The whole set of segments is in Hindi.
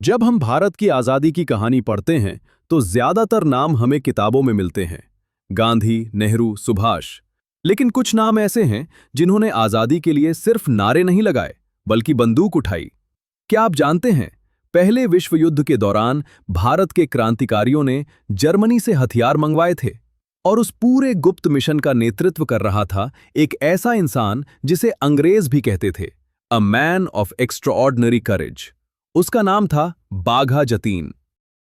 जब हम भारत की आज़ादी की कहानी पढ़ते हैं तो ज्यादातर नाम हमें किताबों में मिलते हैं। गांधी, नेहरू, सुभाष। लेकिन कुछ नाम ऐसे हैं जिन्होंने आज़ादी के लिए सिर्फ नारे नहीं लगाए बल्कि बंदूक उठाई। क्या आप जानते हैं, पहले विश्व युद्ध के दौरान भारत के क्रांतिकारियों ने जर्मनी से हथियार मंगवाए थे और उस पूरे गुप्त मिशन का नेतृत्व कर रहा था एक ऐसा इंसान जिसे अंग्रेज भी कहते थे, अ मैन ऑफ एक्स्ट्राऑर्डिनरी करेज। उसका नाम था बाघा जतीन।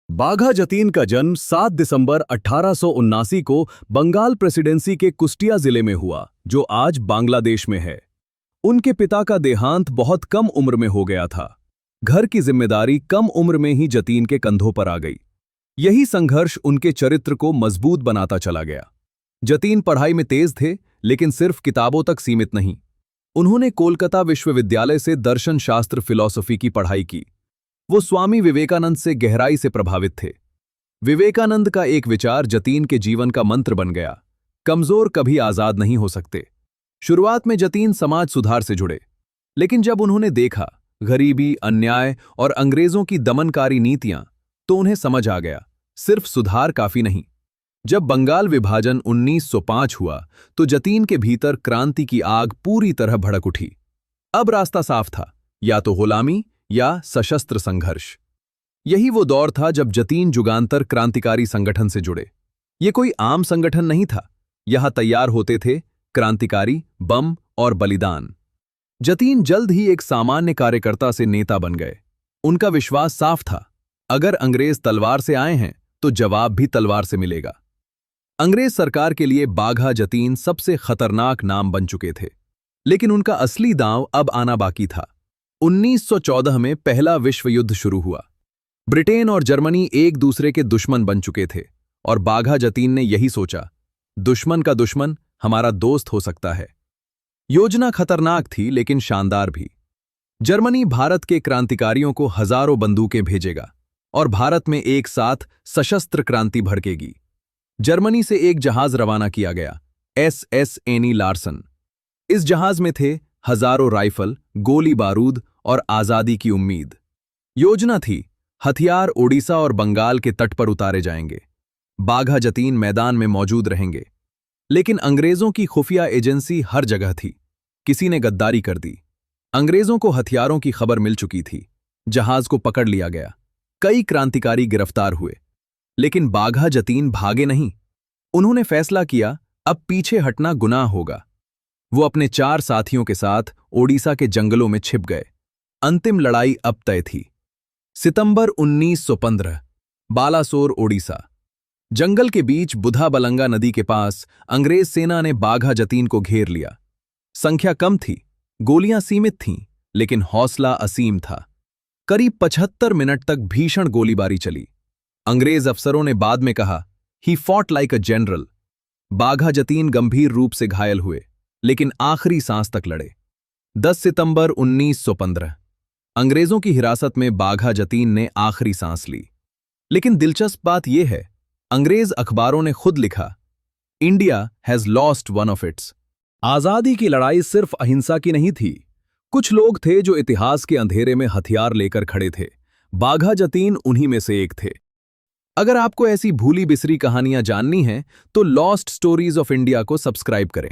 बाघा जतीन का जन्म 7 दिसंबर 1879 को बंगाल प्रेसिडेंसी के कुष्टिया जिले में हुआ, जो आज बांग्लादेश में है। उनके पिता का देहांत बहुत कम उम्र में हो गया था। घर की जिम्मेदारी कम उम्र में ही जतीन के कंधों पर आ गई। यही संघर्ष उनके चरित्र को मजबूत बनाता चला गया। जतीन पढ़ाई में तेज थे, लेकिन सिर्फ किताबों तक सीमित नहीं। उन्होंने कोलकाता विश्वविद्यालय से दर्शन शास्त्र फिलॉसफी की पढ़ाई की। वो स्वामी विवेकानंद से गहराई से प्रभावित थे। विवेकानंद का एक विचार जतीन के जीवन का मंत्र बन गया, कमजोर कभी आजाद नहीं हो सकते। शुरुआत में जतीन समाज सुधार से जुड़े, लेकिन जब उन्होंने देखा गरीबी, अन्याय और अंग्रेजों की दमनकारी नीतियां, तो उन्हें समझ आ गया सिर्फ सुधार काफी नहीं। जब बंगाल विभाजन 1905 हुआ तो जतीन के भीतर क्रांति की आग पूरी तरह भड़क उठी। अब रास्ता साफ था, या तो गुलामी या सशस्त्र संघर्ष। यही वो दौर था जब जतीन जुगांतर क्रांतिकारी संगठन से जुड़े। ये कोई आम संगठन नहीं था, यहां तैयार होते थे क्रांतिकारी, बम और बलिदान। जतीन जल्द ही एक सामान्य कार्यकर्ता से नेता बन गए। उनका विश्वास साफ था, अगर अंग्रेज तलवार से आए हैं तो जवाब भी तलवार से मिलेगा। अंग्रेज सरकार के लिए बाघा जतीन सबसे खतरनाक नाम बन चुके थे, लेकिन उनका असली दांव अब आना बाकी था। 1914 में पहला विश्व युद्ध शुरू हुआ। ब्रिटेन और जर्मनी एक दूसरे के दुश्मन बन चुके थे और बाघा जतीन ने यही सोचा, दुश्मन का दुश्मन हमारा दोस्त हो सकता है। योजना खतरनाक थी लेकिन शानदार भी। जर्मनी भारत के क्रांतिकारियों को हजारों बंदूकें भेजेगा और भारत में एक साथ सशस्त्र क्रांति भड़केगी। जर्मनी से एक जहाज रवाना किया गया, SS एनी लार्सन। इस जहाज में थे हजारों राइफल, गोली बारूद और आजादी की उम्मीद। योजना थी, हथियार ओडिशा और बंगाल के तट पर उतारे जाएंगे। बाघा जतीन मैदान में मौजूद रहेंगे। लेकिन अंग्रेजों की खुफिया एजेंसी हर जगह थी। किसी ने गद्दारी कर दी। अंग्रेजों को हथियारों की खबर मिल चुकी थी। जहाज को पकड़ लिया गया। कई क्रांतिकारी गिरफ्तार हुए, लेकिन बाघा जतीन भागे नहीं। उन्होंने फैसला किया, अब पीछे हटना गुनाह होगा। वो अपने 4 साथियों के साथ ओडिशा के जंगलों में छिप गए। अंतिम लड़ाई अब तय थी। सितंबर 1915, बालासोर, ओडिशा। जंगल के बीच बुधाबलंगा नदी के पास अंग्रेज सेना ने बाघा जतीन को घेर लिया। संख्या कम थी, गोलियां सीमित थीं, लेकिन हौसला असीम था। करीब 75 मिनट तक भीषण गोलीबारी चली। अंग्रेज अफसरों ने बाद में कहा, he fought like a general. Bagha Jatin गंभीर रूप से घायल हुए, लेकिन आखिरी सांस तक लड़े। 10 सितंबर 1915, अंग्रेजों की हिरासत में बाघा जतीन ने आखिरी सांस ली। लेकिन दिलचस्प बात यह है, अंग्रेज अखबारों ने खुद लिखा, India has lost one of its. आजादी की लड़ाई सिर्फ अहिंसा की नहीं थी। कुछ लोग थे जो इतिहास के अंधेरे में हथियार लेकर खड़े थे। बाघा जतीन उन्हीं में से एक थे। अगर आपको ऐसी भूली बिसरी कहानियां जाननी हैं तो लॉस्ट स्टोरीज ऑफ इंडिया को सब्सक्राइब करें।